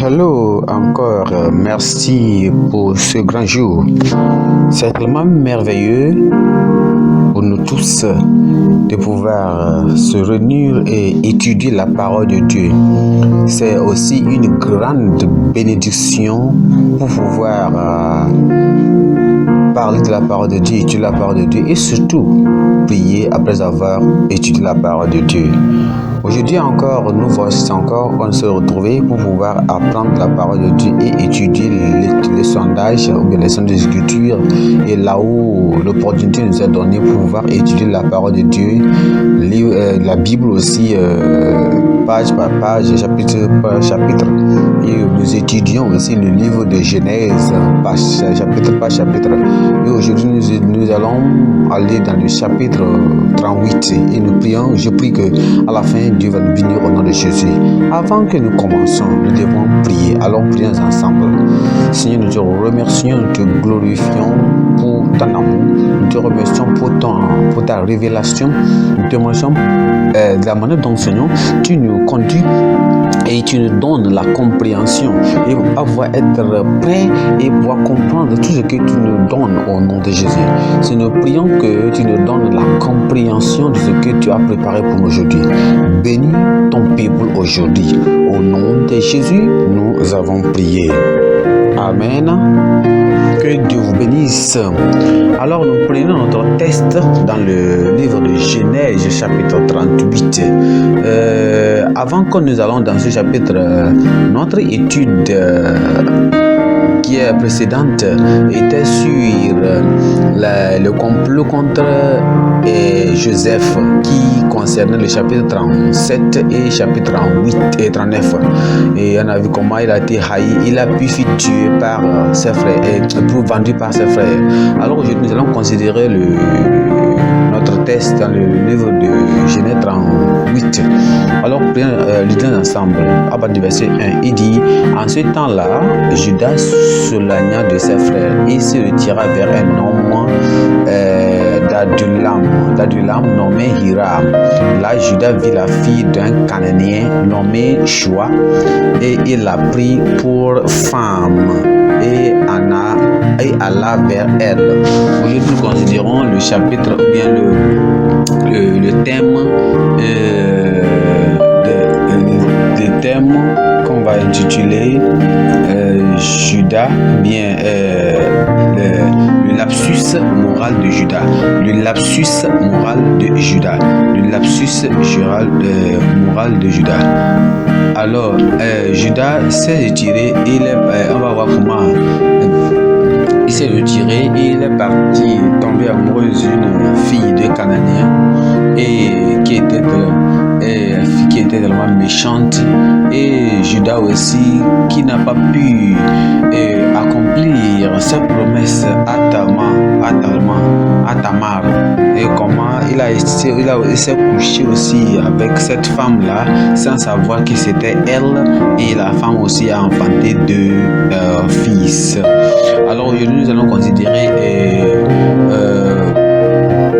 Hello, encore merci pour ce grand jour. C'est tellement merveilleux pour nous tous de pouvoir se réunir et étudier la parole de Dieu. C'est aussi une grande bénédiction pour pouvoir parler de la parole de Dieu, étudier la parole de Dieu et surtout prier après avoir étudié la parole de Dieu. Aujourd'hui encore, nous voici encore, on se retrouve pour pouvoir apprendre la parole de Dieu et étudier les sondages ou bien les sondages d'écriture. Et là où l'opportunité nous est donnée pour pouvoir étudier la parole de Dieu, la Bible aussi, page par page, chapitre par chapitre. Et nous étudions aussi le livre de Genèse, chapitre par chapitre. Et aujourd'hui, nous allons aller dans le chapitre 38 et nous prions. Je prie que à la fin, Dieu va nous bénir au nom de Jésus. Avant que nous commençons, nous devons prier. Allons prier ensemble. Seigneur, nous te remercions, nous te glorifions pour ton amour. Nous te remercions pour ta révélation. Nous te remercions de la manière dont, Seigneur, tu nous conduis et tu nous donnes la compréhension et pouvoir être prêt et pouvoir comprendre tout ce que tu nous donnes au nom de Jésus. Si nous prions que tu nous donnes la compréhension de ce que tu as préparé pour nous aujourd'hui. Bénis ton peuple aujourd'hui. Au nom de Jésus, nous avons prié. Amen. Que Dieu vous bénisse. Alors nous prenons notre texte dans le livre de Genèse chapitre 38. Avant que nous allons dans ce chapitre, notre étude qui est précédente était sur le complot contre Joseph qui concernait le chapitre 37 et chapitre 38 et 39. Et on a vu comment il a été haï, il a pu être tué par ses frères et vendu par ses frères. Alors aujourd'hui nous allons considérer notre texte dans le livre de Genèse 38. Alors lisons ensemble à partir du verset 1. Il dit: en ce temps-là, Judas s'éloigna de ses frères et se retira vers un homme d'Adulam nommé Hira. Là, Judas vit la fille d'un Cananéen nommé Shua et il l'a pris pour femme et alla vers elle. Aujourd'hui, nous considérons le chapitre ou bien le thème le thème qu'on va intituler Judas, bien le lapsus moral de Judas. Le lapsus moral de Judas. Le lapsus moral de Judas. Alors, Judas s'est retiré, on va voir comment il s'est retiré et il est parti tomber amoureux d'une fille de Cananéen et qui était tellement méchante, et Judas aussi qui n'a pas pu accomplir sa promesse à Tamar, et comment il s'est couché aussi avec cette femme là sans savoir que c'était elle, et la femme aussi a enfanté 2 fils. Alors aujourd'hui nous allons considérer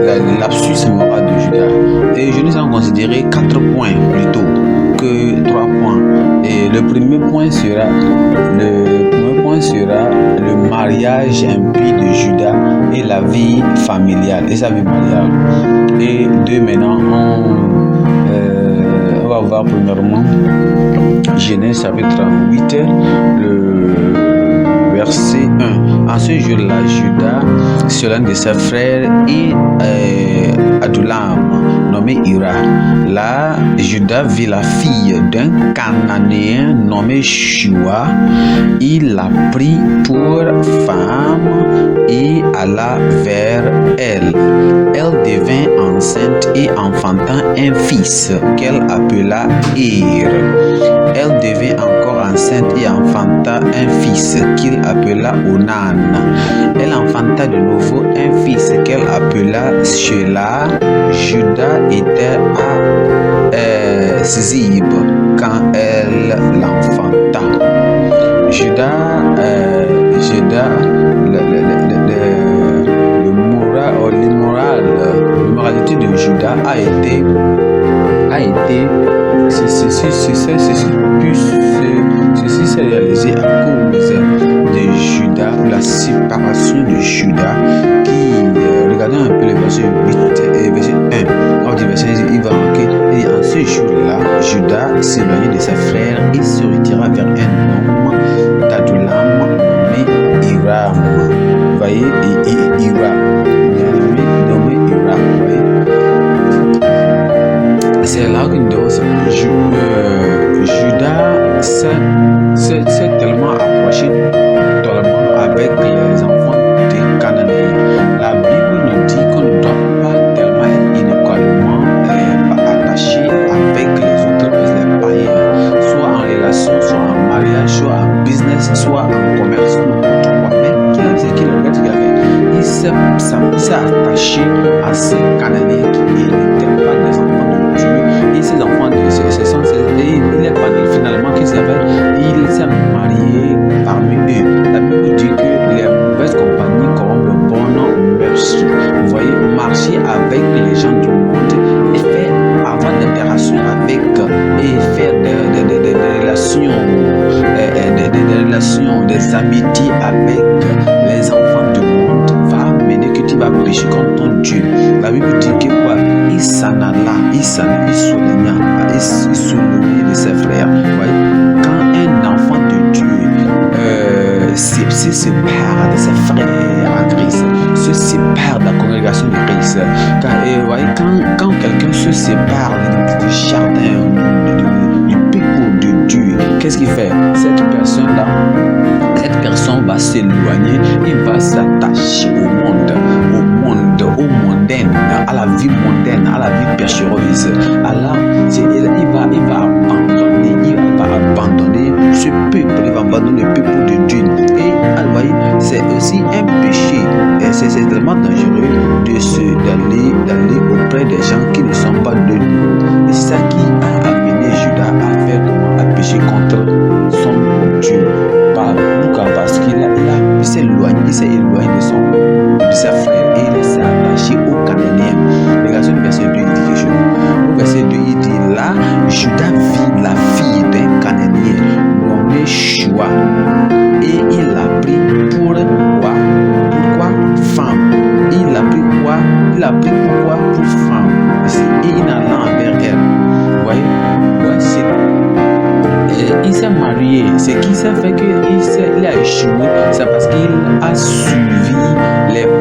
la lapsus moral de Judas. Et je nous allons considérer 4 points plutôt que 3 points. Et le premier point sera le mariage impie de Judas et la vie familiale et sa vie mariale. Et maintenant on va voir premièrement Genèse chapitre 38, le verset 1. En ce jour-là, Judas, sur l'un de ses frères, et Adulam, nommé Hira. Là, Judas vit la fille d'un Cananéen nommé Shua. Il l'a pris pour femme et alla vers elle. Elle devint enceinte et enfanta un fils qu'elle appela Ir. Elle devint encore enceinte et enfanta un fils qu'il appela Onan. Elle enfanta de nouveau un fils qu'elle appela Shelah. Judas était à Zib quand elle l'enfanta. L'immoralité de Judas a été Ceci s'est réalisé à cause de Judas, la séparation de Judas, qui, regardons un peu le verset 8 et verset 1. Au verset, il va marquer, et en ce jour-là, Judas s'éloignait de ses frères et se retira vers un homme d'Adulam nommé Hiram. Vous voyez, Hiram. Nommé Hiram, vous voyez. C'est là que nous devons savoir. Judas s'est tellement approché totalement avec les enfants des Cananéens. La Bible nous dit qu'on ne doit pas tellement être inégalement attaché avec les autres, les païens, soit en relation, soit en mariage, soit en business, soit en commerce, n'importe quoi. Mais ce qu'il regarde, il s'est attaché à ces Cananéens qui n'étaient pas des enfants de Dieu. Et ces enfants de Dieu, il est parlé finalement qu'il s'est marié parmi eux. La Bible dit que les mauvaises compagnies corrompent le bon mœurs. Vous voyez, marcher avec les gens du monde et faire avoir des relations avec et faire des amitiés avec les enfants du monde va mener que tu vas pécher contre ton Dieu. La Bible dit que quoi? Il s'en alla, il soulignait de ses frères. Ouais. Quand un enfant de Dieu se sépare de ses frères en Christ, se sépare de la congrégation de Christ, quand quelqu'un se sépare du jardin, du peuple de Dieu, qu'est-ce qu'il fait? Cette personne va s'éloigner, il va s'attacher au mondaine, à la vie mondaine, à la vie péchereuse. Alors, il va abandonner ce peuple, il va abandonner le peuple de Dieu. Et vous voyez, c'est aussi un péché. Et c'est tellement dangereux d'aller auprès des gens qui ne sont pas de nous. Et c'est ça qui a amené Judas à faire comment? À pécher contre son Dieu. Pourquoi? Parce qu'il s'est éloigné de ses frères et il s'est attaché aux Cananéens. Regardez le verset 2, il dit quelque chose. Au verset 2, il dit là, Judas vit la fille d'un Cananéen nommé Shua et il l'a pris pour quoi? Pourquoi? Femme. Il l'a pris quoi? Il l'a pris pourquoi? Pour femme. Et il allant envers elle. Vous voyez? Ouais, il s'est marié. Ce qui s'est fait qu'il a échoué, c'est parce qu'il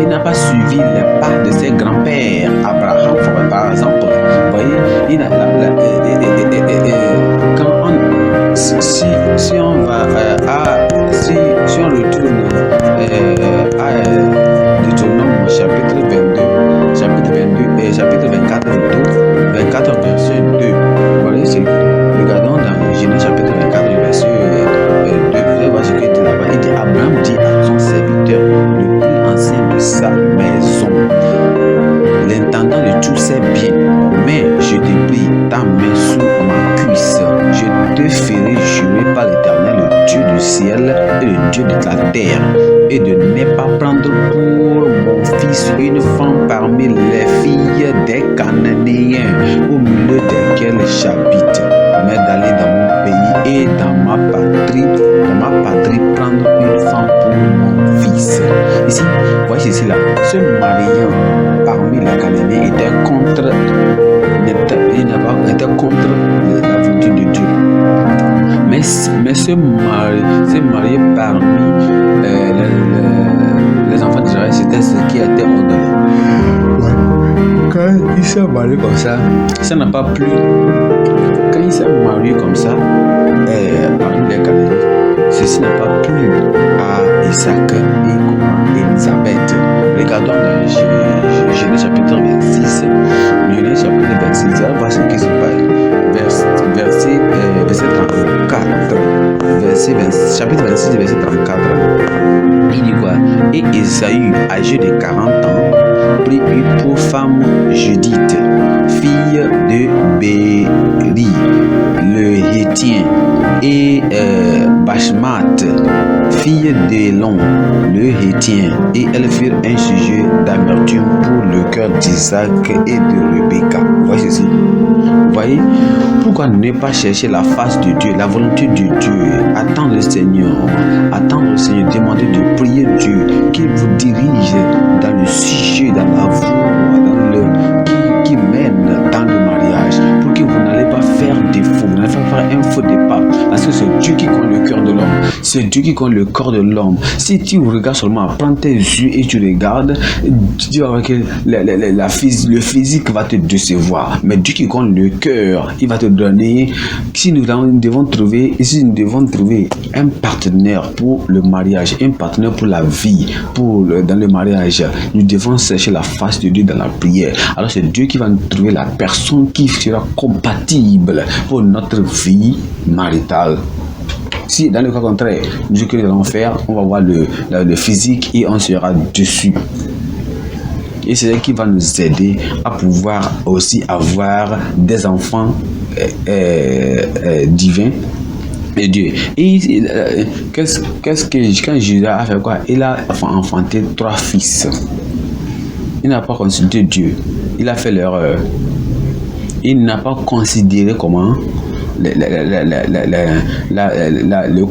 n'a pas suivi les pas de ses grands-pères. Abraham, par exemple. Vous voyez, si on retourne à Deutéronome chapitre 24 verset 2. Voilà, regardons dans Genèse chapitre 24 verset 2. Vous allez ce qu'il dit là-bas. Il dit, Abraham dit à son serviteur, le plus ancien de sa maison, l'intendant de tous ses biens, mais je te prie, ta main sous ma cuisse, je te ferai jurer par l'Éternel, le Dieu du ciel et le Dieu de la terre, et de ne pas prendre pour mon fils une femme parmi les filles des Cananéens, au milieu desquelles j'habite, mais d'aller dans mon pays et dans ma patrie prendre une femme pour mon fils. Ici, voyez ici là, ce mariant parmi les Cananéens était contre la volonté de Dieu. Mais se marier parmi les enfants d'Israël, c'était ce qui était ordonné. Quand il s'est marié comme ça n'a pas plu. Quand il s'est marié comme ça, parmi les Cananéens, ceci n'a pas plu à Isaac et Élisabeth. Regardons dans Genèse chapitre 26. Genèse chapitre 26, voir ce qui se passe. Verset 34. Chapitre 26, verset 34. Il dit quoi? Et Ésaü, âgé de 40 ans, prit pour femme Judith, fille de Béri, le Hétien, et Bashmat, fille d'Élon, le Hétien, et elles furent un sujet d'amertume pour le cœur d'Isaac et de Rebecca. Vous voyez ceci? Vous voyez? Pourquoi ne pas chercher la face de Dieu, la volonté de Dieu, attendre le Seigneur, demander de prier Dieu, qu'il vous dirige dans le sujet, dans la voie, qui mène dans le mariage, pour que vous n'allez pas faire défaut, vous n'allez pas faire un faux départ, parce que c'est Dieu qui compte le cœur de l'homme, c'est Dieu qui compte le corps de l'homme. Si tu regardes seulement, prends tes yeux et tu regardes, tu vas voir que le physique va te décevoir, mais Dieu qui compte le cœur, il va te donner. Si nous devons trouver un partenaire pour le mariage, un partenaire pour la vie, dans le mariage, nous devons chercher la face de Dieu dans la prière. Alors c'est Dieu qui va nous trouver la personne qui sera compatible pour notre vie maritale. Si dans le cas contraire, ce que nous allons faire, on va voir le physique et on sera dessus. Et c'est ce qui va nous aider à pouvoir aussi avoir des enfants divins et Dieu. Et quand Judas a fait quoi? Il a enfanté 3 fils. Il n'a pas consulté Dieu. Il a fait l'erreur. Il n'a pas considéré comment le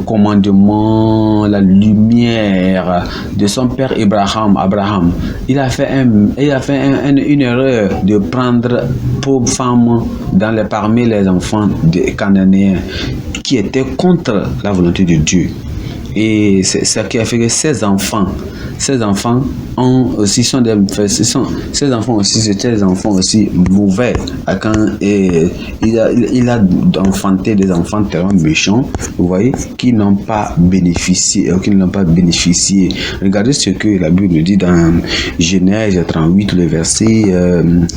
commandement, la lumière de son père Abraham. Il a fait une erreur de prendre pour femme parmi les enfants des Cananéens qui étaient contre la volonté de Dieu. Et c'est ça qui a fait que ces enfants c'était des enfants aussi mauvais. Quand il a enfanté des enfants tellement méchants, vous voyez, qui n'ont pas bénéficié. Regardez ce que la Bible nous dit dans Genèse 38, le verset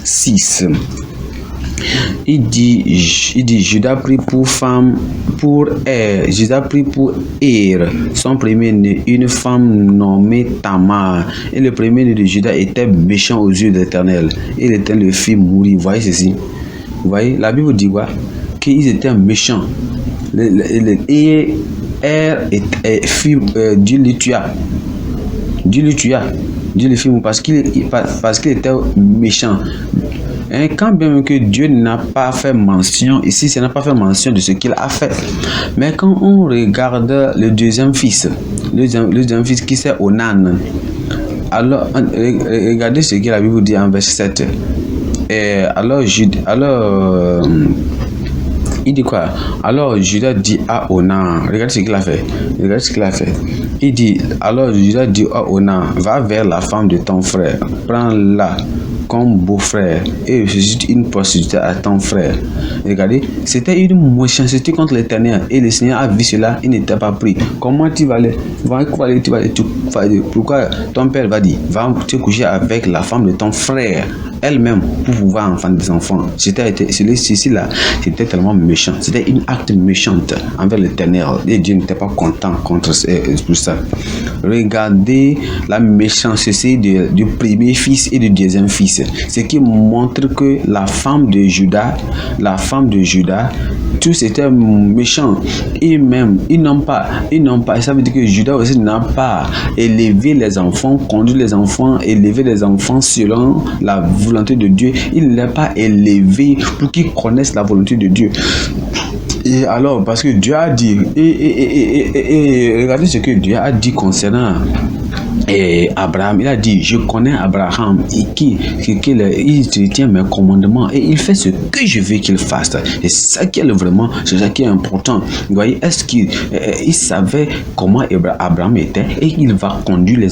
6. Il dit Judas prit pour femme son premier-né, une femme nommée Tamar. Et le premier-né de Judas était méchant aux yeux de l'Éternel. Et l'Éternel le fit mourir. Vous voyez ceci? Vous voyez? La Bible dit quoi? Qu'ils étaient méchants. Et Dieu le tua. Dieu le fit mourir parce qu'il était méchant. Et quand bien même que Dieu n'a pas fait mention, ici, ça n'a pas fait mention de ce qu'il a fait. Mais quand on regarde le deuxième fils, qui c'est Onan, alors regardez ce que la Bible dit en verset 7. Et alors il dit quoi? Alors Judas dit à Onan, regardez ce qu'il a fait. Il dit, alors Judas dit à Onan, va vers la femme de ton frère, prends-la comme beau-frère et suscite une prostituée à ton frère. Regardez, c'était une méchanceté contre l'Éternel et le Seigneur a vu cela, il n'était pas pris. Comment tu vas aller? Pourquoi ton père va dire, va te coucher avec la femme de ton frère elle-même pour pouvoir enfanter des enfants? Ceci-là, c'était tellement méchant. C'était une acte méchante envers l'Éternel et Dieu n'était pas content contre ça. Regardez la méchanceté du premier fils et du deuxième fils. Ce qui montre que la femme de Judas, tous étaient méchants. Et même, ils n'ont pas, ça veut dire que Judas aussi n'a pas élevé les enfants, conduit les enfants, élevé les enfants selon la volonté de Dieu. Il ne l'a pas élevé pour qu'ils connaissent la volonté de Dieu. Et alors, parce que Dieu a dit, et regardez ce que Dieu a dit concernant Abraham. Il a dit, je connais Abraham et il tient mes commandements et il fait ce que je veux qu'il fasse. Et c'est ça qui est important. Vous voyez, est-ce qu'il savait comment Abraham était et il va conduire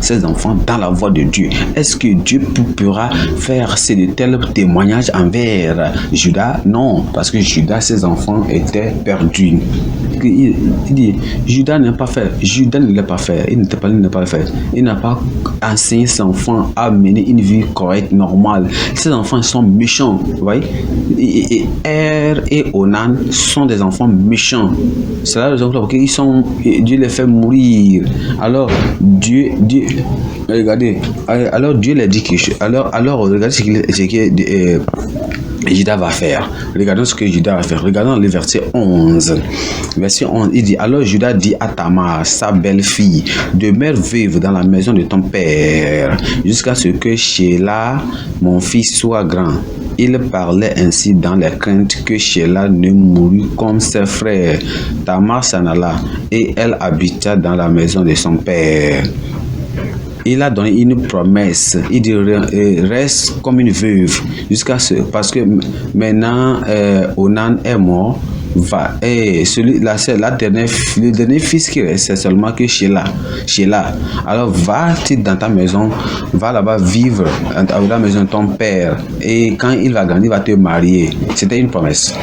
ses enfants dans la voie de Dieu. Est-ce que Dieu pourra faire de tels témoignages envers Judas? Non, parce que Judas, ses enfants étaient perdus. Il dit, Judas n'a pas fait. Judas ne l'a pas fait. Il n'a pas fait. Il n'a pas enseigné ses enfants à mener une vie correcte, normale. Ses enfants sont méchants. Vous voyez? Et Onan sont des enfants méchants. C'est la raison pour laquelle Dieu les fait mourir. Alors, regardez. Alors, Dieu les dit que. Alors, regardez ce qu'il Judas va faire. Regardons ce que Judas va faire. Regardons le verset 11. Verset 11, il dit, alors Judas dit à Tamar, sa belle-fille, demeure veuve dans la maison de ton père, jusqu'à ce que Sheila, mon fils, soit grand. Il parlait ainsi dans la crainte que Sheila ne mourût comme ses frères. Tamar s'en alla et elle habita dans la maison de son père. Il a donné une promesse. Il dit reste comme une veuve jusqu'à ce, parce que maintenant Onan est mort. Et le dernier fils qui reste, c'est seulement que Sheila. Alors va-t-il dans ta maison, va là-bas vivre dans la maison de ton père. Et quand il va grandir, il va te marier. C'était une promesse.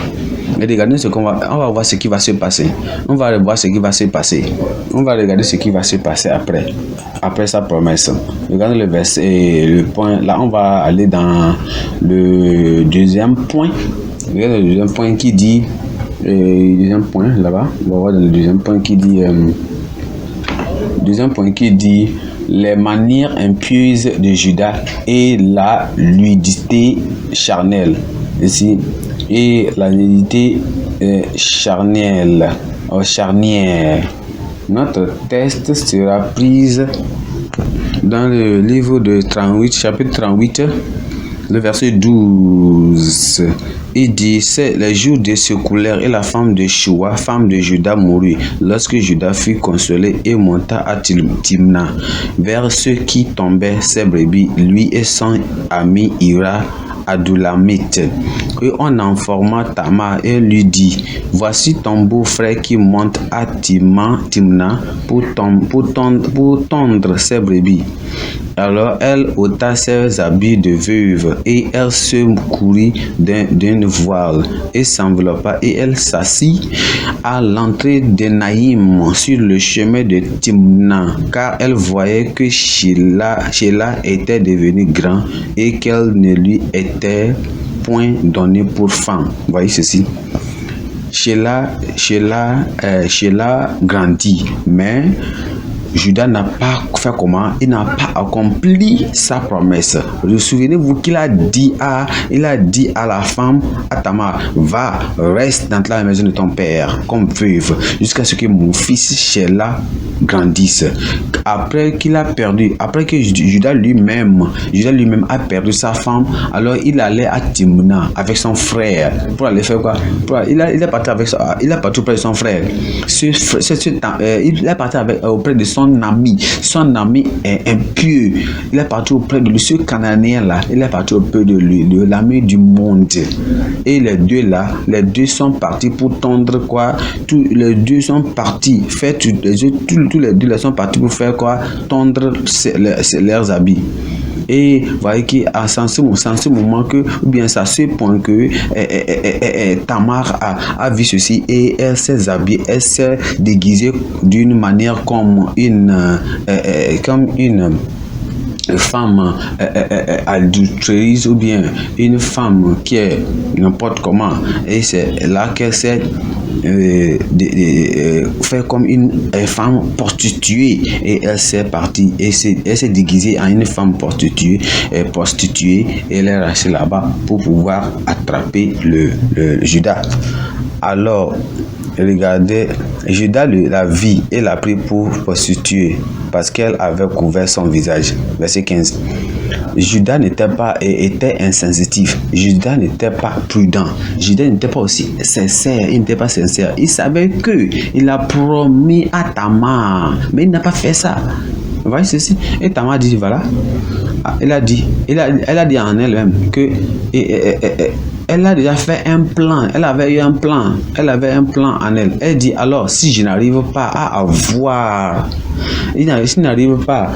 Mais regardez on va voir ce qui va se passer. On va revoir ce qui va se passer. On va regarder ce qui va se passer après sa promesse. Regardez le verset, le point. Là, on va aller dans le deuxième point. Regardez le deuxième point qui dit. Deuxième point là-bas. On va voir dans le deuxième point qui dit. Les manières impieuses de Judas et la nudité charnelle. Ici. Et la nudité charnière. Notre test sera prise dans le livre de 38, chapitre 38, le verset 12. Il dit, c'est les jours de s'écoulèrent et la femme de Shua, femme de Judas, mourut. Lorsque Judas fut consolé et monta à Timna, vers ceux qui tombaient ses brebis, lui et son ami Ira, Adulamite. Et on informa Tamar et lui dit, voici ton beau-frère qui monte à Timna pour tondre ses brebis. Alors elle ôta ses habits de veuve et elle se couvrit d'un voile et s'enveloppa et elle s'assit à l'entrée de Naïm sur le chemin de Timna, car elle voyait que Sheila était devenu grand et qu'elle ne lui était point donnée pour femme. Voyez ceci. Sheila grandit, mais Judas n'a pas fait comment? Il n'a pas accompli sa promesse. Souvenez-vous qu'il a dit à la femme, à Tamar, va, reste dans la maison de ton père, comme veuve, jusqu'à ce que mon fils Sheila grandisse. Après qu'il a perdu, après que Judas lui-même a perdu sa femme, alors il allait à Timna avec son frère pour aller faire quoi? Il est parti auprès de son frère. Il est parti auprès de son ami. Son ami est impieux. Il est parti auprès de lui. Ce Cananéen là, il est parti auprès de lui, de l'ami du monde. Et les deux sont partis pour tondre quoi? Tous les deux sont partis faire tous les deux sont partis pour faire quoi? Tondre leurs habits. Et voyez qu'à ce moment que, ou bien c'est à ce point que Tamar a vu ceci et elle s'est habillée, elle s'est déguisée d'une manière comme une femme adultérise ou bien une femme qui est n'importe comment, et c'est là qu'elle s'est fait comme une femme prostituée et elle s'est partie et elle s'est déguisée en une femme prostituée et elle est restée là-bas pour pouvoir attraper le Judas. Alors regardez, Judas la vit et l'a pris pour prostituée parce qu'elle avait couvert son visage. Verset 15. Judas était insensitif. Judas n'était pas prudent. Judas n'était pas aussi sincère. Il n'était pas sincère. Il savait que il a promis à Tamar, mais il n'a pas fait ça. Vous voyez ceci? Et Tamar dit voilà. Elle a dit en elle-même que elle a déjà fait un plan. Elle avait eu un plan. Elle avait un plan en elle. Elle dit alors si je n'arrive pas à avoir, il n'arrive pas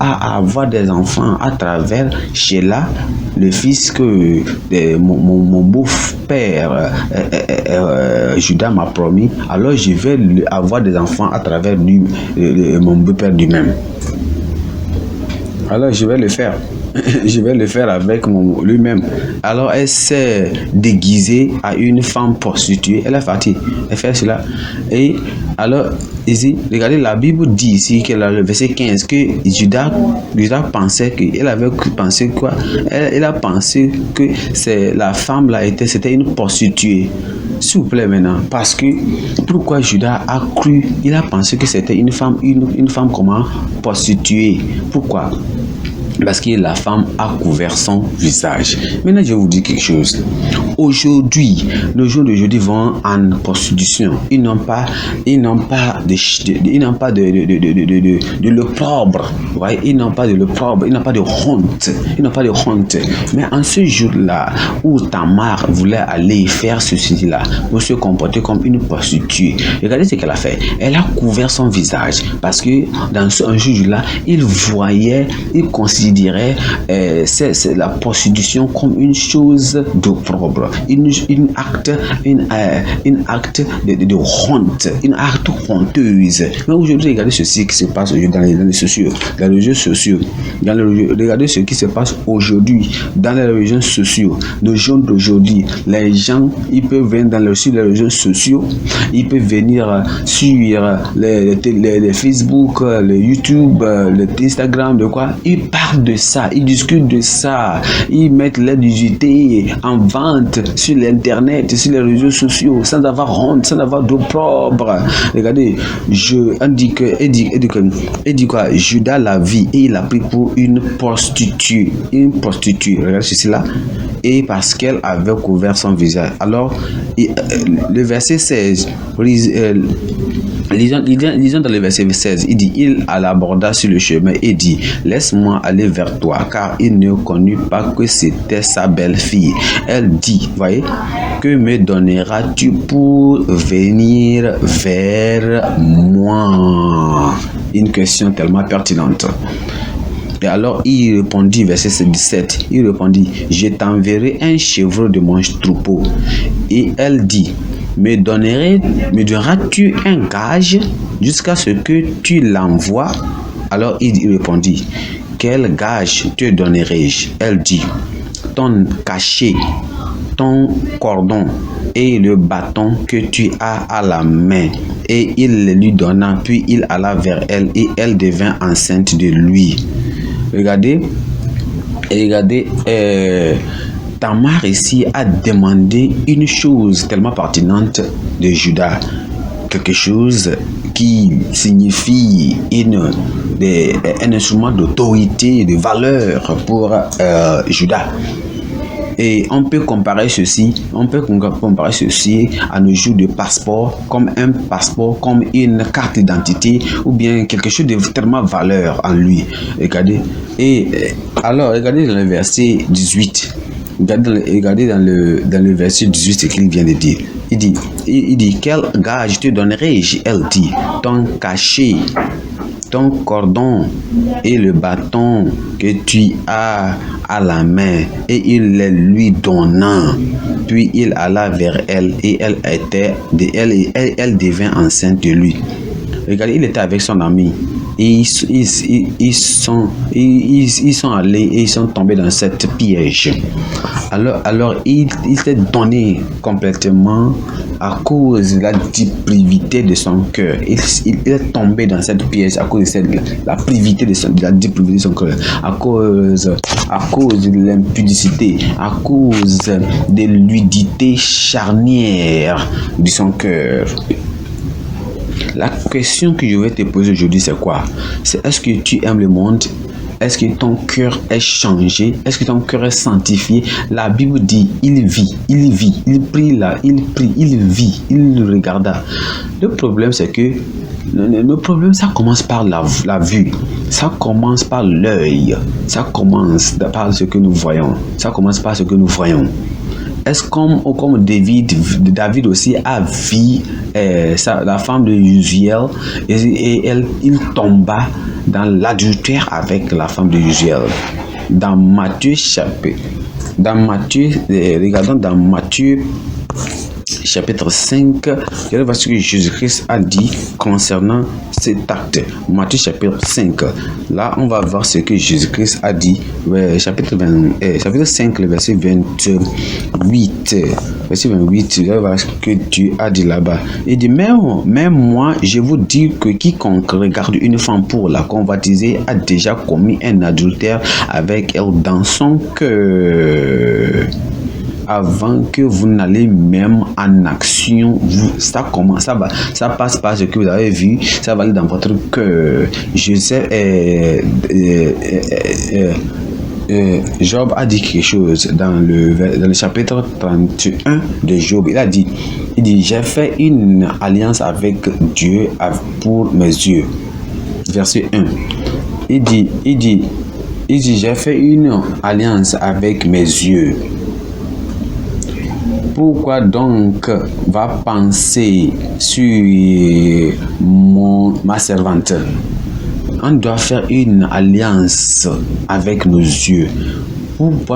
à avoir des enfants à travers Sheila, le fils que mon beau-père Judas m'a promis, alors je vais avoir des enfants à travers lui, mon beau-père lui-même. Alors je vais le faire. je vais le faire avec lui-même. Alors elle s'est déguisée à une femme prostituée. Elle est partie. Elle fait cela. Et alors, ici, regardez, la Bible dit ici, que le verset 15, que Judas pensait que, elle avait pensé quoi? Elle a pensé que la femme là c'était une prostituée. S'il vous plaît maintenant, parce que pourquoi Judas a cru, il a pensé que c'était une femme comment? Prostituée. Pourquoi? Parce que la femme a couvert son visage. Maintenant, je vais vous dire quelque chose. Aujourd'hui, les gens d'aujourd'hui vont en prostitution. Ils n'ont pas de l'opprobre. Ils n'ont pas de l'opprobre. Ils n'ont pas de honte. Ils n'ont pas de honte. Mais en ce jour-là, où Tamar voulait aller faire ceci-là, pour se comporter comme une prostituée, regardez ce qu'elle a fait. Elle a couvert son visage. Parce que dans un jour-là, il considérait c'est la prostitution comme une chose d'opprobre, une acte de honte, une acte honteuse. Mais aujourd'hui, regardez ceci qui se passe dans les réseaux sociaux, regardez ce qui se passe aujourd'hui dans les réseaux sociaux. Nos jeunes d'aujourd'hui, les gens, ils peuvent venir sur les réseaux sociaux, ils peuvent venir sur les Facebook, le YouTube, le Instagram, de quoi ils parlent de ça, ils discutent de ça, ils mettent les digité en vente sur l'internet, sur les réseaux sociaux, sans avoir honte, sans avoir d'opprobre. Regardez, il dit quoi? Judas l'a vit et il l'a pris pour une prostituée. Regardez ceci là. Et parce qu'elle avait couvert son visage. Alors, le verset 16, lisons dans le verset 16, il dit, il l'aborda sur le chemin et dit, laisse-moi aller vers toi, car il ne connut pas que c'était sa belle-fille. Elle dit, voyez, que me donneras-tu pour venir vers moi? Une question tellement pertinente. Et alors il répondit, verset 17, il répondit, je t'enverrai un chevreau de mon troupeau. Et elle dit, me donneras-tu un gage jusqu'à ce que tu l'envoies? Alors il répondit, quel gage te donnerai-je? Elle dit, ton cachet, ton cordon et le bâton que tu as à la main. Et il le lui donna, puis il alla vers elle et elle devint enceinte de lui. Regardez, Tamar ici a demandé une chose tellement pertinente de Judas, quelque chose qui signifie un instrument d'autorité et de valeur pour Judas. Et on peut comparer ceci à nos jours de passeport, comme un passeport, comme une carte d'identité, ou bien quelque chose de tellement valeur en lui. Regardez. Et alors, regardez dans le verset 18. Regardez dans le verset 18 ce qu'il vient de dire. Il dit, quel gage te donnerai-je? Elle dit, ton cachet, ton cordon et le bâton que tu as à la main. Et il les lui donna. Puis il alla vers elle et elle devint enceinte de lui. Regardez, il était avec son ami. Et ils sont allés et ils sont tombés dans cette piège. Alors il s'est donné complètement à cause de la dépravité de son cœur. Il est tombé dans cette piège à cause de la dépravité de la dépravité de son cœur, à cause de l'impudicité, à cause de l'humidité charnière de son cœur. La question que je vais te poser aujourd'hui, c'est quoi? C'est est-ce que tu aimes le monde? Est-ce que ton cœur est changé? Est-ce que ton cœur est sanctifié? La Bible dit, il prie là, il vit, il regarda. Le problème, c'est que le problème, ça commence par la vue, ça commence par l'œil, ça commence par ce que nous voyons, Est-ce comme David aussi a vu la femme de Uziel et il tomba dans l'adultère avec la femme de Uziel. Dans Matthieu chapitre 5, je vais voir ce que Jésus-Christ a dit concernant cet acte. Matthieu chapitre 5. Là, on va voir ce que Jésus-Christ a dit. Chapitre 5, le verset 28. Verset 28, je vais voir ce que Dieu a dit là-bas. Il dit, même moi, je vous dis que quiconque regarde une femme pour la convoitiser a déjà commis un adultère avec elle dans son cœur. Avant que vous n'allez même en action, ça commence, ça passe par ce que vous avez vu, ça va aller dans votre cœur. Job a dit quelque chose dans le chapitre 31 de Job. Il dit, j'ai fait une alliance avec Dieu pour mes yeux. Verset 1. Il dit, j'ai fait une alliance avec mes yeux. Pourquoi donc va penser sur ma servante? On doit faire une alliance avec nos yeux pour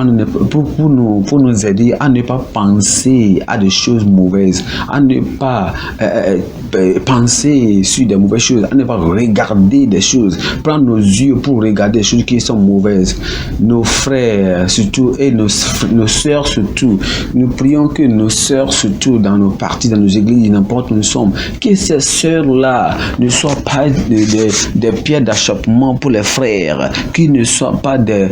nous aider à ne pas penser à des choses mauvaises, à ne pas penser sur des mauvaises choses, à ne pas regarder des choses, prendre nos yeux pour regarder des choses qui sont mauvaises. Nos frères surtout et nos sœurs surtout, nous prions que nos sœurs surtout dans nos partis, dans nos églises, n'importe où nous sommes, que ces sœurs-là ne soient pas des pierres d'achoppement pour les frères, qu'ils ne soient pas des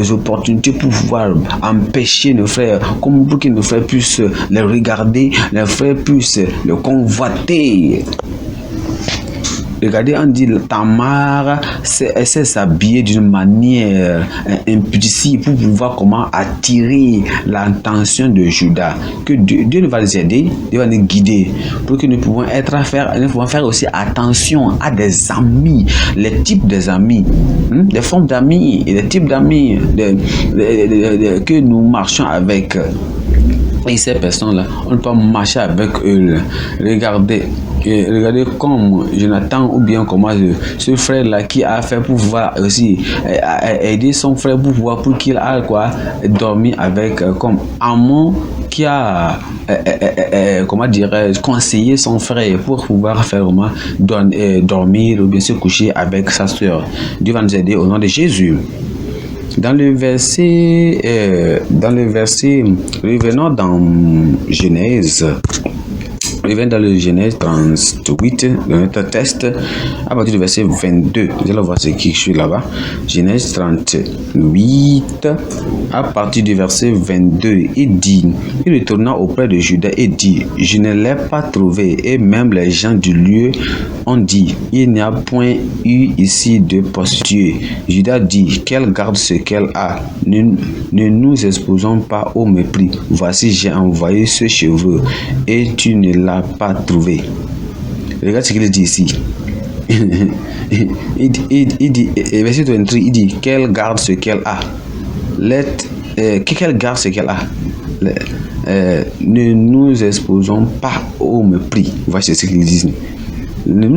opportunités pour pouvoir empêcher nos frères, comme pour que nos frères puissent les regarder, les frères puissent les convoiter. Regardez, on dit Tamar s'est s'habiller d'une manière impulsive pour pouvoir comment attirer l'attention de Judas. Que Dieu va les aider, Dieu va les guider pour que nous pouvons faire aussi attention à des amis, les types des amis, les formes d'amis et les types d'amis que nous marchons avec. Et ces personnes-là, on ne peut pas marcher avec eux. Regardez comme Jonathan ou bien comment ce frère-là qui a fait pour pouvoir aussi aider son frère pour qu'il aille dormir avec comme Amon qui a conseillé son frère pour pouvoir faire dormir ou bien se coucher avec sa soeur. Dieu va nous aider au nom de Jésus. Dans le verset, revenons dans Genèse. Revenons dans le Genèse 38, dans notre texte, à partir du verset 22. Nous allons voir ce qui est là-bas. Genèse 38, à partir du verset 22, il retourna auprès de Judas et dit, je ne l'ai pas trouvé. Et même les gens du lieu ont dit, il n'y a point eu ici de prostituée. Judas dit, qu'elle garde ce qu'elle a. Ne nous exposons pas au mépris. Voici, j'ai envoyé ce cheveu et tu ne l'as pas trouvé. Regarde ce qu'il dit ici. il dit, verset 23, il dit qu'elle garde ce qu'elle a. Qu'elle garde ce qu'elle a. Ne nous exposons pas au mépris. Voici ce qu'il dit. Ne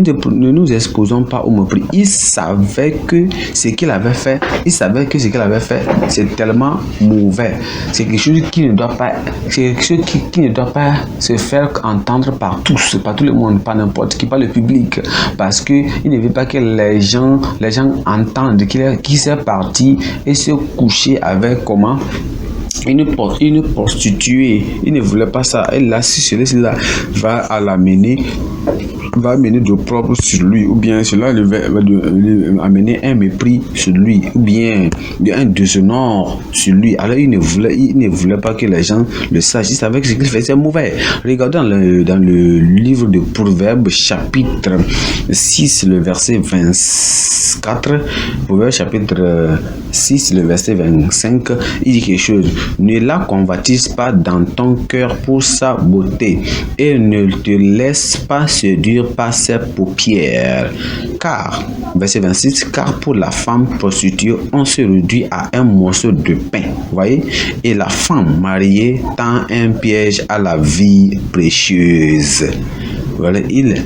nous exposons pas au mépris. Il savait que ce qu'il avait fait, c'est tellement mauvais. C'est quelque chose qui ne doit pas, se faire entendre par tous, par tout le monde, par n'importe qui, par le public, parce que il ne veut pas que les gens entendent qu'il s'est parti et se coucher avec une prostituée. Il ne voulait pas ça. Et là, si celui-là va l'amener de propre sur lui, ou bien cela va amener un mépris sur lui, ou bien un déshonneur sur lui. Alors il ne voulait pas que les gens le sachent. Il savait que ce qu'il faisait mauvais. Regardons dans le livre de Proverbes chapitre 6, le verset 24. Proverbes chapitre 6, le verset 25. Il dit quelque chose. Ne la convoitise pas dans ton cœur pour sa beauté, et ne te laisse pas séduire par ses paupières. Car, verset 26, car pour la femme prostituée, on se réduit à un morceau de pain. Vous voyez? Et la femme mariée tend un piège à la vie précieuse. Voilà, il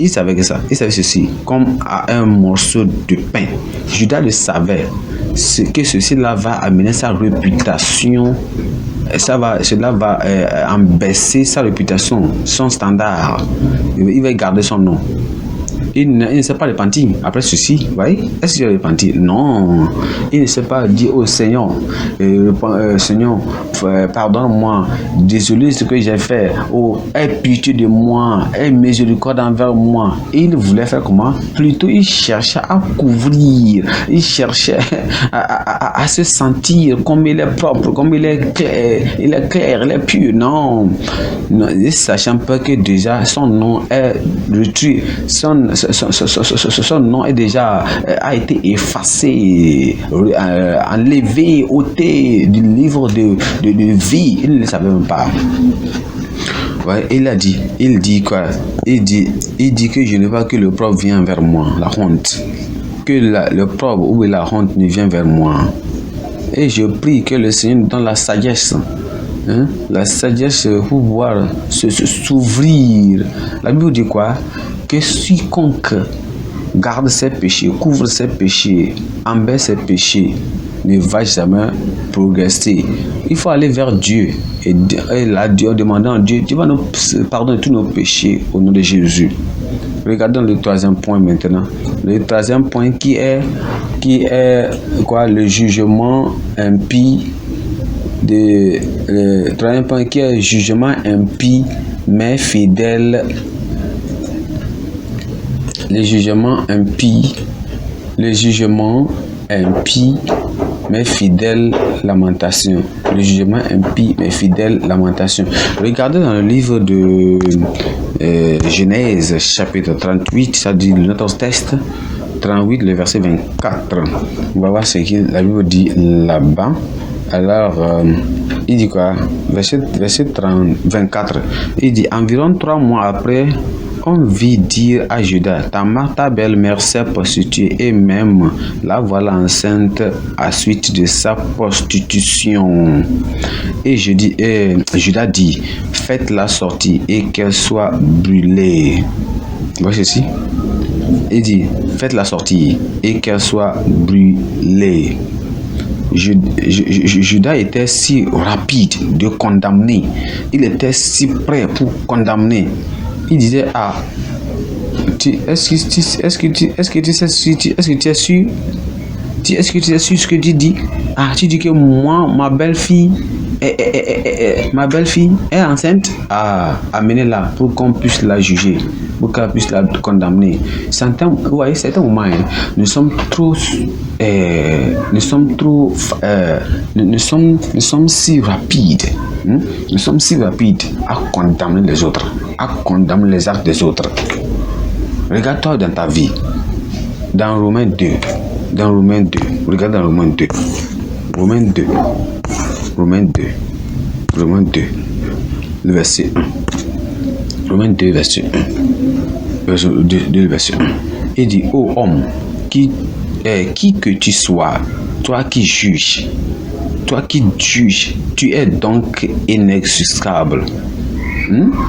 savait que ça, il savait ceci, comme à un morceau de pain. Judas le savait, que ceci là va amener sa réputation cela va en baisser sa réputation, son standard. Il va garder son nom. Il ne s'est pas repenti après ceci, vous voyez? Est-ce qu'il est repenti? Non, il ne s'est pas dit au Seigneur, Seigneur, pardonne-moi, désolé ce que j'ai fait, oh, aie pitié de moi, aie miséricorde envers moi. Il voulait faire comment? Plutôt, il cherchait à couvrir, il cherchait à se sentir comme il est propre, comme il est clair, il est pur. Non, il sachant pas que déjà son nom est détruit, son nom est déjà a été effacé, enlevé, ôté du livre de vie. Il ne le savait même pas. Ouais, il dit quoi? Il dit que je ne veux pas que le l'opprobre vienne vers moi, la honte. Que l'opprobre ou la honte ne vient vers moi. Et je prie que le Seigneur nous donne la sagesse. Hein? La sagesse pour pouvoir s'ouvrir. La Bible dit quoi? Que quiconque garde ses péchés, couvre ses péchés, embête ses péchés, ne va jamais progresser. Il faut aller vers Dieu et là, Dieu demandant à Dieu, tu vas nous pardonner tous nos péchés au nom de Jésus. Regardons le troisième point maintenant. Le troisième point qui est quoi? Le jugement impie. Le troisième point qui est jugement impie mais fidèle. Le jugement impie mais fidèle lamentation. Le jugement impie mais fidèle lamentation. Regardez dans le livre de Genèse chapitre 38, ça dit notre texte 38, le verset 24. On va voir ce que la Bible dit là-bas. Alors, il dit quoi? Verset 24. Il dit, environ 3 mois après, on vit dire à Judas, ta belle-mère s'est prostituée et même la voilà enceinte à suite de sa prostitution. Et Judas dit, faites-la sortir et qu'elle soit brûlée. Vous voyez ceci? Il dit, faites-la sortir et qu'elle soit brûlée. Judas était si rapide de condamner. Il était si prêt pour condamner. Il disait, est-ce que tu es sûr? Est-ce que tu es sûr ce que tu dis? Tu dis que moi, ma belle-fille est enceinte. Amenez-la pour qu'on puisse la juger, pour qu'on puisse la condamner. Vous voyez, certains moments, nous sommes si rapides. Nous sommes si rapides à condamner les autres, à condamner les actes des autres. Regarde-toi dans ta vie. Dans Romains 2. Regarde dans Romains 2. Romains 2. Le verset 1. Romains 2, verset 1. Verset 2, verset 1. Il dit, ô homme, qui que tu sois, toi qui juges, tu es donc inexcusable.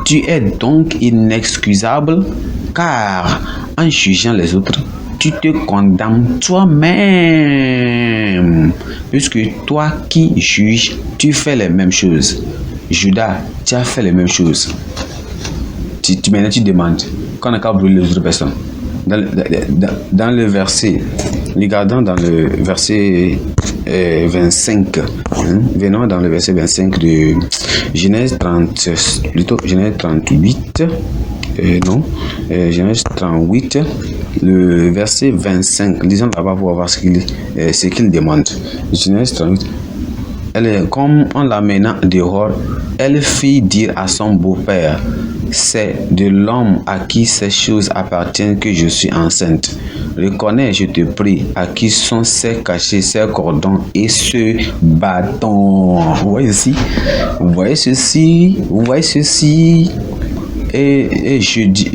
Tu es donc inexcusable, car en jugeant les autres, tu te condamnes toi-même, puisque toi qui juges, tu fais les mêmes choses. Judas, tu as fait les mêmes choses. Maintenant tu demandes qu'on n'a qu'à brûler les autres personnes. Dans le verset, regardons dans le verset 25, venons dans le verset 25 de Genèse 38, Genèse 38, le verset 25, lisons là-bas pour voir ce qu'il demande. Genèse 38. Comme en l'amenant dehors, elle fit dire à son beau-père, c'est de l'homme à qui ces choses appartiennent que je suis enceinte. Reconnais, je te prie, à qui sont ces cachets, ces cordons et ce bâton. Vous voyez ceci? Vous voyez ceci? Et je dis,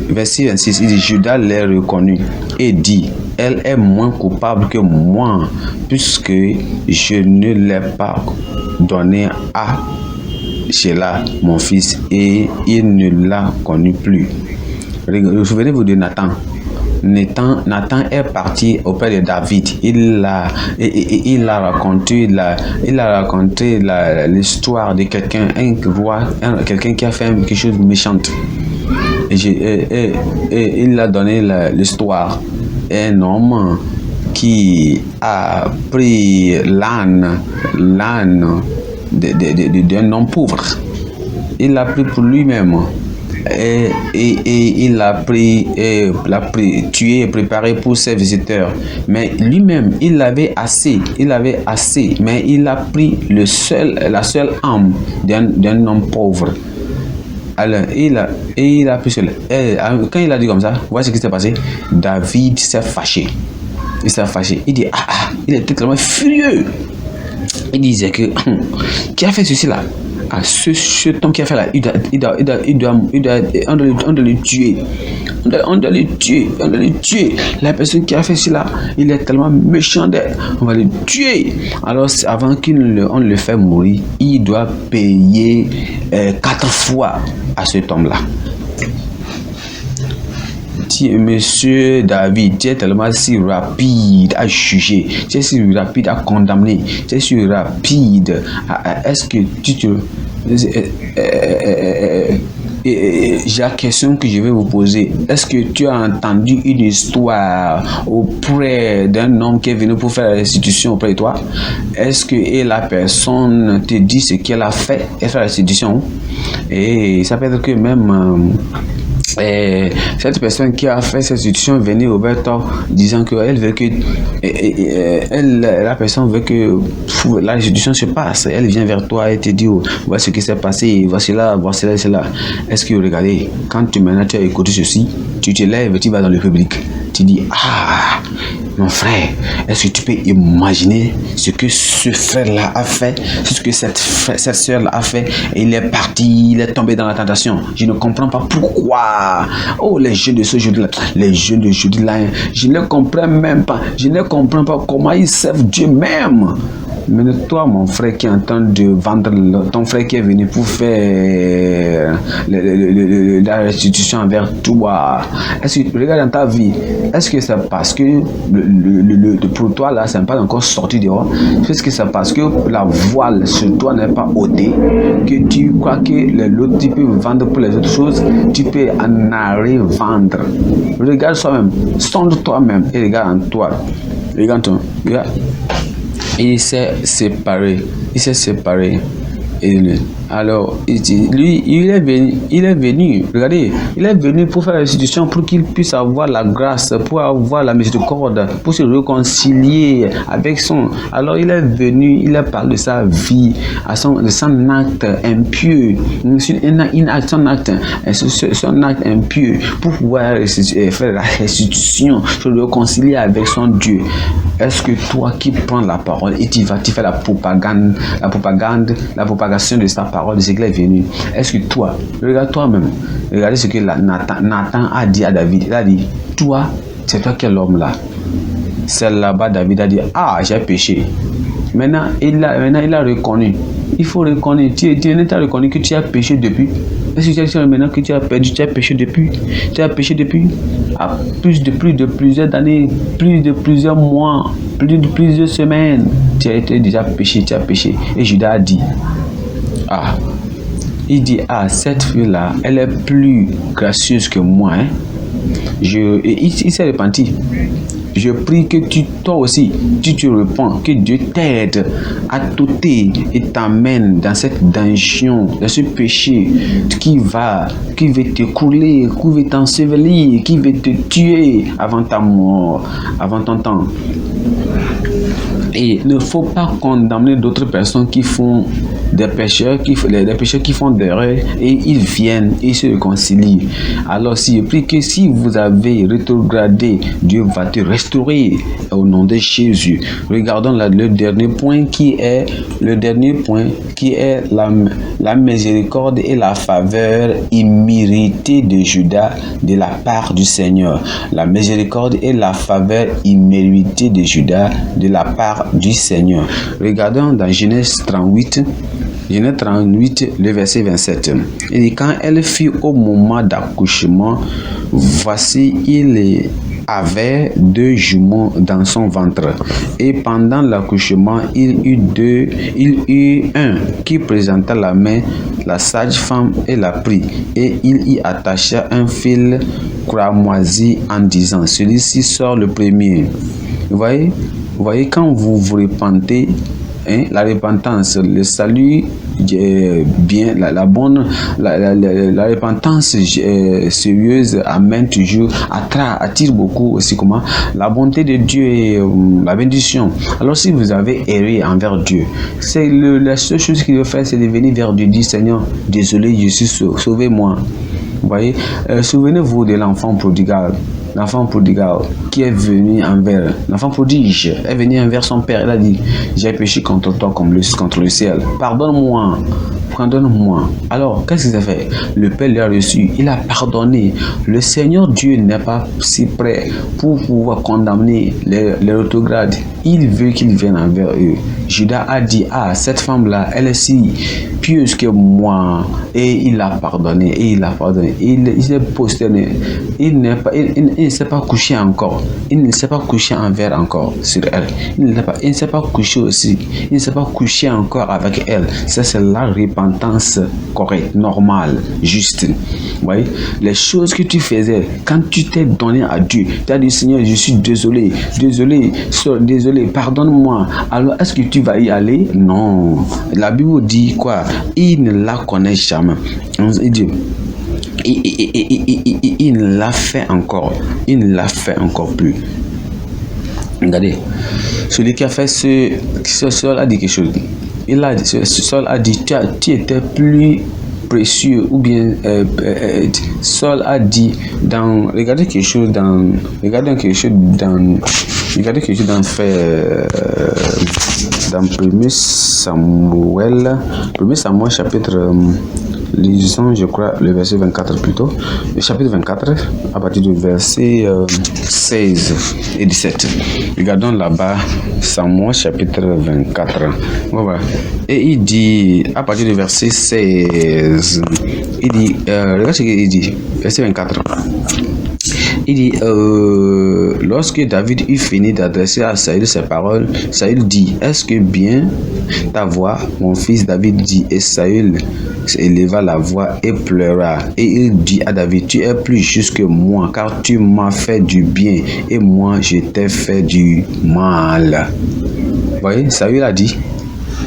verset 26, il dit, Judas les reconnut et dit, elle est moins coupable que moi, puisque je ne l'ai pas donné à Sheila, mon fils, et il ne l'a connu plus. Souvenez-vous de Nathan. Nathan est parti auprès de David. Il a raconté l'histoire de quelqu'un, un roi, quelqu'un qui a fait quelque chose de méchant. Et il a donné l'histoire. Un homme qui a pris l'âne d'un homme pauvre. Il l'a pris pour lui-même. Et il l'a pris, tué et préparé pour ses visiteurs. Mais lui-même, il avait assez, mais il a pris la seule âme d'un homme pauvre. Alors, il a pris cela. Quand il a dit comme ça, voici ce qui s'est passé. David s'est fâché. Il s'est fâché. Il dit, il était tellement furieux. Il disait que, qui a fait ceci là? Cet homme qui a fait là, on doit le tuer. On doit le tuer. La personne qui a fait cela, il est tellement méchant, on va le tuer. Alors, avant qu'on le fait mourir, il doit payer 4 fois à cet homme-là. Monsieur David, tu es tellement si rapide à juger, tu es si rapide à condamner, tu es si rapide est-ce que tu te... j'ai la question que je vais vous poser. Est-ce que tu as entendu une histoire auprès d'un homme qui est venu pour faire la restitution auprès de toi? Est-ce que la personne te dit ce qu'elle a fait? Elle fait la restitution. Et ça peut être que même... cette personne qui a fait cette restitution venait au toi disant qu'elle veut que la personne veut que la restitution se passe. Elle vient vers toi et te dit voici ce qui s'est passé, voici là, voici là, cela. Est-ce que regardez, quand tu as écouté ceci, tu te lèves et tu vas dans le public, tu dis mon frère, est-ce que tu peux imaginer ce que ce frère-là a fait, ce que cette soeur-là a fait, et il est parti, il est tombé dans la tentation. Je ne comprends pas pourquoi. Oh, les jeunes de ce jour-là, je ne comprends même pas. Je ne comprends pas comment ils servent Dieu même. Mais toi, mon frère qui est en train de vendre, ton frère qui est venu pour faire la restitution envers toi, est-ce que, regarde dans ta vie, est-ce que c'est parce que pour toi là, ça n'est pas encore sorti dehors? Est-ce que c'est parce que la voile sur toi n'est pas ôtée que tu crois que l'autre tu peux vendre pour les autres choses, tu peux en arrière vendre? Regarde toi-même, sonde toi-même et regarde en toi. Regarde-toi, regarde. Il s'est séparé. Et alors, lui, il est venu, regardez, il est venu pour faire la restitution, pour qu'il puisse avoir la grâce, pour avoir la miséricorde, pour se réconcilier avec son. Alors, il est venu, il a parlé de sa vie, de son acte impieux, son acte impieux, pour pouvoir faire la restitution, se réconcilier avec son Dieu. Est-ce que toi qui prends la parole et tu fais la propagation de sa parole, de ce qu'il est venu, est-ce que toi, regarde toi-même, regardez ce que Nathan a dit à David. Il a dit, toi, c'est toi qui es l'homme là. C'est là-bas, David a dit, j'ai péché. Maintenant, il a reconnu. Il faut reconnaître. Tu as reconnu que tu as péché depuis. Est-ce que tu as dit maintenant que tu as perdu, tu as péché depuis? Tu as péché depuis plus de plusieurs années, plus de plusieurs mois, plus de plusieurs semaines. Tu as déjà péché, tu as péché. Et Judas a dit, il dit, cette fille-là, elle est plus gracieuse que moi. Hein? Il s'est repenti. Je prie que toi aussi, tu te repens, que Dieu t'aide à t'ôter et t'amène dans cette dungeon, dans ce péché qui va t'écouler, qui va t'ensevelir, qui va te tuer avant ta mort, avant ton temps. Et il ne faut pas condamner d'autres personnes qui font des pécheurs, qui font des erreurs, et ils viennent et se réconcilient. Alors, je prie que si vous avez rétrogradé, Dieu va te restaurer au nom de Jésus. Regardons le dernier point qui est la miséricorde et la faveur imméritée de Judas de la part du Seigneur. La miséricorde et la faveur imméritée de Judas de la part du Seigneur. Regardons dans Genèse 38. Genèse 38, le verset 27. Il dit, quand elle fut au moment d'accouchement, voici, il avait 2 jumeaux dans son ventre. Et pendant l'accouchement, il eut un qui présenta la main, la sage-femme et la prit. Et il y attacha un fil cramoisi en disant, celui-ci sort le premier. Vous voyez, quand vous vous repentez, la repentance, le salut, bien, la repentance sérieuse amène toujours, attire beaucoup aussi comment la bonté de Dieu et la bénédiction. Alors si vous avez erré envers Dieu, c'est la seule chose qu'il veut faire, c'est de venir vers Dieu, dire Seigneur, désolé, je suis sauvez-moi. Vous voyez, souvenez-vous de l'enfant prodigal. L'enfant prodigal qui est venu envers, l'enfant prodige est venu envers son père. Il a dit, j'ai péché contre toi contre le ciel. Pardonne-moi. Pardonne-moi. Alors, qu'est-ce qu'il a fait? Le père l'a reçu. Il a pardonné. Le Seigneur Dieu n'est pas si prêt pour pouvoir condamner les rétrogrades. Il veut qu'ils viennent envers eux. Judas a dit, cette femme-là, elle est si pieuse que moi. Et il l'a pardonné. Et il l'a pardonné. Il s'est prosterné. Il ne s'est pas couché encore. Il ne s'est pas couché envers encore sur elle. Il ne s'est pas couché aussi. Il ne s'est pas couché encore avec elle. Ça, c'est la repentance correcte, normale, juste. Vous voyez, les choses que tu faisais quand tu t'es donné à Dieu, tu as dit Seigneur, je suis désolé, pardonne-moi. Alors, est-ce que tu vas y aller? Non. La Bible dit quoi? Il ne la connaît jamais. Il dit, il l'a fait encore. Il ne l'a fait encore plus. Regardez, celui qui a fait ce Saul a dit quelque chose. Saul a dit, tu étais plus précieux, ou bien Saul a dit regardez quelque chose dans dans 1 Samuel chapitre lisons, je crois, le verset 24 plutôt. Le chapitre 24, à partir du verset 16 et 17. Regardons là-bas, Samuel chapitre 24. Voilà. Et il dit, à partir du verset 16, il dit, regarde ce qu'il dit, verset 24. Il dit, lorsque David eut fini d'adresser à Saül ces paroles, Saül dit, est-ce que bien ta voix, mon fils? David dit, et Saül éleva la voix et pleura. Et il dit à David, tu es plus juste que moi, car tu m'as fait du bien, et moi je t'ai fait du mal. Vous voyez, Saül a dit,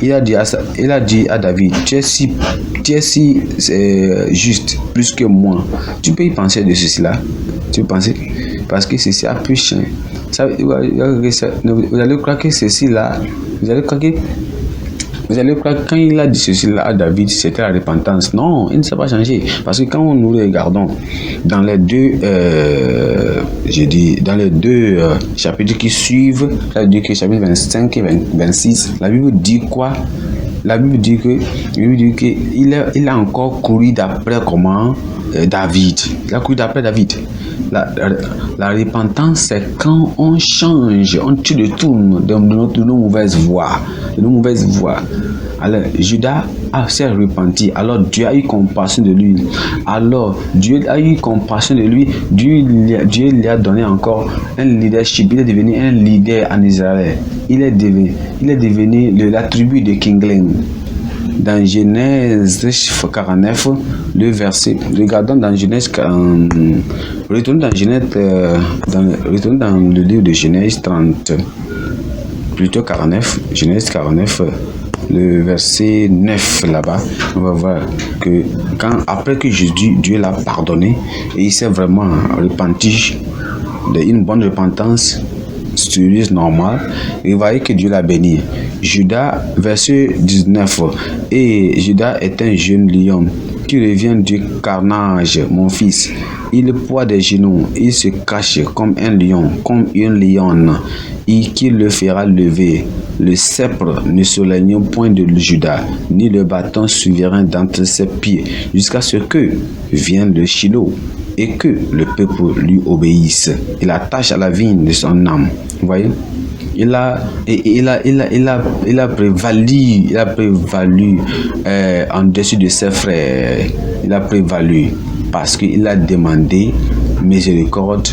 il a dit à David, tu es si juste, plus que moi. Tu peux y penser de ceci là. Tu peux penser? Parce que ceci a plus chien. Vous allez croire que ceci là, vous allez croire que quand il a dit ceci là à David, c'était la repentance. Non, il ne s'est pas changé. Parce que quand nous regardons dans les deux, chapitres qui suivent, c'est-à-dire que chapitre 25 et 26, la Bible dit quoi? La Bible dit qu'il a encore couru d'après comment? David. Il a couru d'après David. La repentance, c'est quand on change, on se détourne de nos mauvaises voies. Alors, Judas s'est repenti. Alors, Dieu a eu compassion de lui. Dieu lui a donné encore un leadership. Il est devenu un leader en Israël. Il est devenu la tribu de Kingling. Dans Genèse 49, le verset, regardons dans Genèse 40, retournons dans le livre de Genèse 30, plutôt 49, Genèse 49, le verset 9 là-bas, on va voir que après que Dieu l'a pardonné et il s'est vraiment repenti d'une bonne repentance sérieuse, normale, et vous voyez que Dieu l'a béni. Judas, verset 19, et Judas est un jeune lion qui revient du carnage, mon fils. Il poids des genoux, il se cache comme un lion, comme une lionne, et qui le fera lever. Le sceptre ne s'éloigne point de Judas, ni le bâton souverain d'entre ses pieds, jusqu'à ce que vienne le Shiloh, et que le peuple lui obéisse. Il attache à la vigne de son âme. Vous voyez? il a prévalu en dessus de ses frères. Il a prévalu parce qu'il a demandé miséricorde,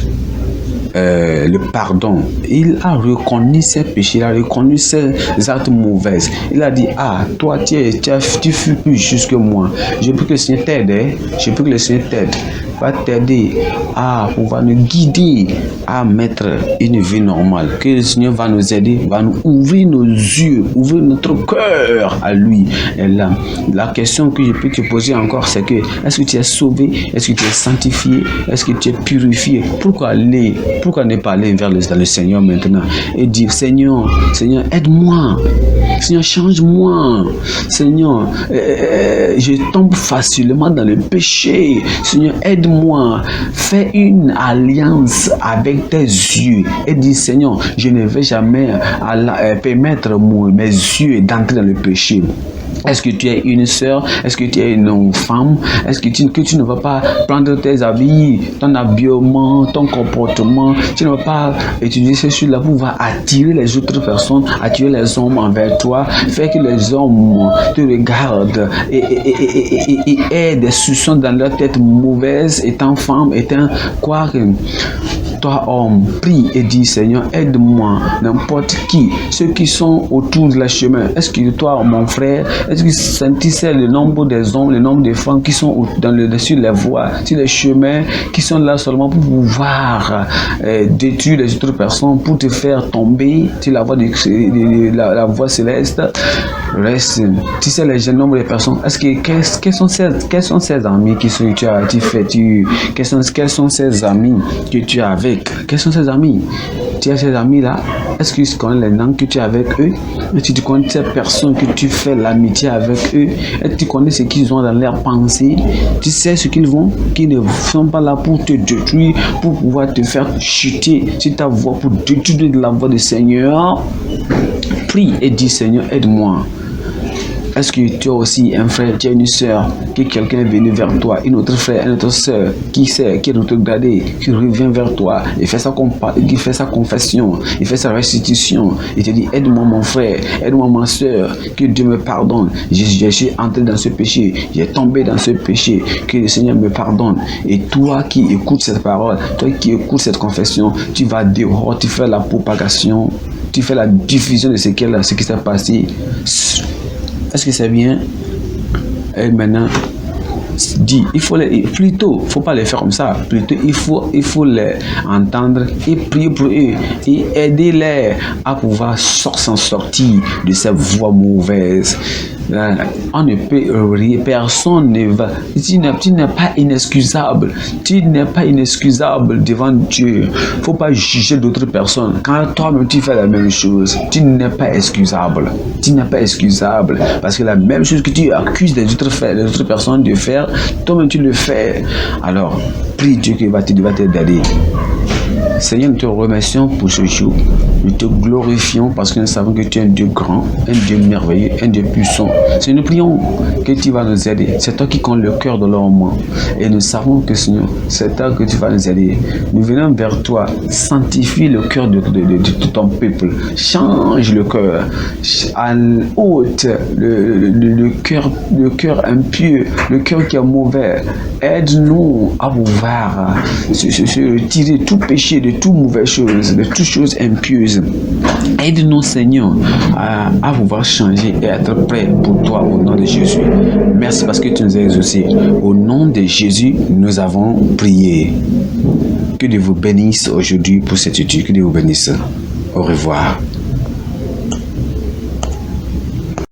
le pardon. Il a reconnu ses péchés, il a reconnu ses actes mauvais. Il a dit, ah, toi, tu fus plus juste que moi. Je peux que le Seigneur t'aide, je peux que le Seigneur t'aide, va t'aider à pouvoir nous guider à mettre une vie normale. Que le Seigneur va nous aider, va nous ouvrir nos yeux, ouvrir notre cœur à lui. Et là, la question que je peux te poser encore, c'est que est-ce que tu es sauvé? Est-ce que tu es sanctifié? Est-ce que tu es purifié? Pourquoi ne pas aller vers le Seigneur maintenant et dire, Seigneur, aide-moi. Seigneur, change-moi. Seigneur, je tombe facilement dans le péché. Seigneur, aide-moi. Fais une alliance avec tes yeux et dis, Seigneur, je ne vais jamais permettre mes yeux d'entrer dans le péché. Est-ce que tu es une sœur? Est-ce que tu es une femme? Est-ce que tu ne vas pas prendre tes habits, ton habillement, ton comportement? Tu ne vas pas utiliser ces choses-là pour pouvoir attirer les autres personnes, attirer les hommes envers toi, faire que les hommes te regardent et aient des soupçons dans leur tête mauvaise, étant femme, étant quoi que... Toi, homme, prie et dis, Seigneur, aide-moi, n'importe qui, ceux qui sont autour de la chemin. Est-ce que toi, mon frère, est-ce que tu sais le nombre des hommes, le nombre des femmes qui sont sur les voies, sur les chemins, qui sont là seulement pour pouvoir détruire les autres personnes, pour te faire tomber sur la voie, la voie céleste? Reste, tu sais le nombre de personnes. Est-ce que quels sont ces amis quels sont ces amis que tu as avec? Quels sont ces amis? Tu as ces amis là? Est-ce que tu connais les noms que tu as avec eux? Est-ce que tu connais ces personnes que tu fais l'amitié avec eux? Est-ce que tu connais ce qu'ils ont dans leurs pensées? Tu sais ce qu'ils vont, qui ne sont pas là pour te détruire, pour pouvoir te faire chuter sur ta voie, pour détruire de la voie du Seigneur. Prie et dis, Seigneur, aide-moi. Est-ce que tu as aussi un frère, tu as une soeur, que quelqu'un est venu vers toi, une autre frère, une autre soeur, qui est rétrogradé, qui revient vers toi, et fait sa confession, il fait sa restitution, il te dit, aide-moi mon frère, aide-moi ma soeur, que Dieu me pardonne, je suis entré dans ce péché, j'ai tombé dans ce péché, que le Seigneur me pardonne. Et toi qui écoutes cette parole, toi qui écoutes cette confession, tu vas dehors, tu fais la propagation, tu fais la diffusion de ce qui s'est passé. Est-ce que c'est bien? Et maintenant, dit, faut pas les faire comme ça. Plutôt, il faut les entendre et prier pour eux et aider-les à pouvoir s'en sortir de ces voies mauvaises. On ne peut rien, personne ne va. Tu n'es pas inexcusable. Tu n'es pas inexcusable devant Dieu. Faut pas juger d'autres personnes. Quand toi-même tu fais la même chose, tu n'es pas excusable. Tu n'es pas excusable parce que la même chose que tu accuses les autres personnes de faire, toi-même tu le fais. Alors, prie Dieu qui va t'aider. Seigneur, nous te remercions pour ce jour. Nous te glorifions parce que nous savons que tu es un Dieu grand, un Dieu merveilleux, un Dieu puissant. Seigneur, nous prions que tu vas nous aider. C'est toi qui connais le cœur de l'homme. Et nous savons que, Seigneur, c'est toi que tu vas nous aider. Nous venons vers toi. Sanctifie le cœur de ton peuple. Change le cœur. Ôte le cœur impieux, le cœur qui est mauvais. Aide-nous à pouvoir se retirer tout péché, de toutes mauvaises choses, de toutes choses impieuses. Aide-nous, Seigneur, à pouvoir changer et être prêt pour toi au nom de Jésus. Merci parce que tu nous as exaucés. Au nom de Jésus, nous avons prié. Que Dieu vous bénisse aujourd'hui pour cette étude. Que Dieu vous bénisse. Au revoir.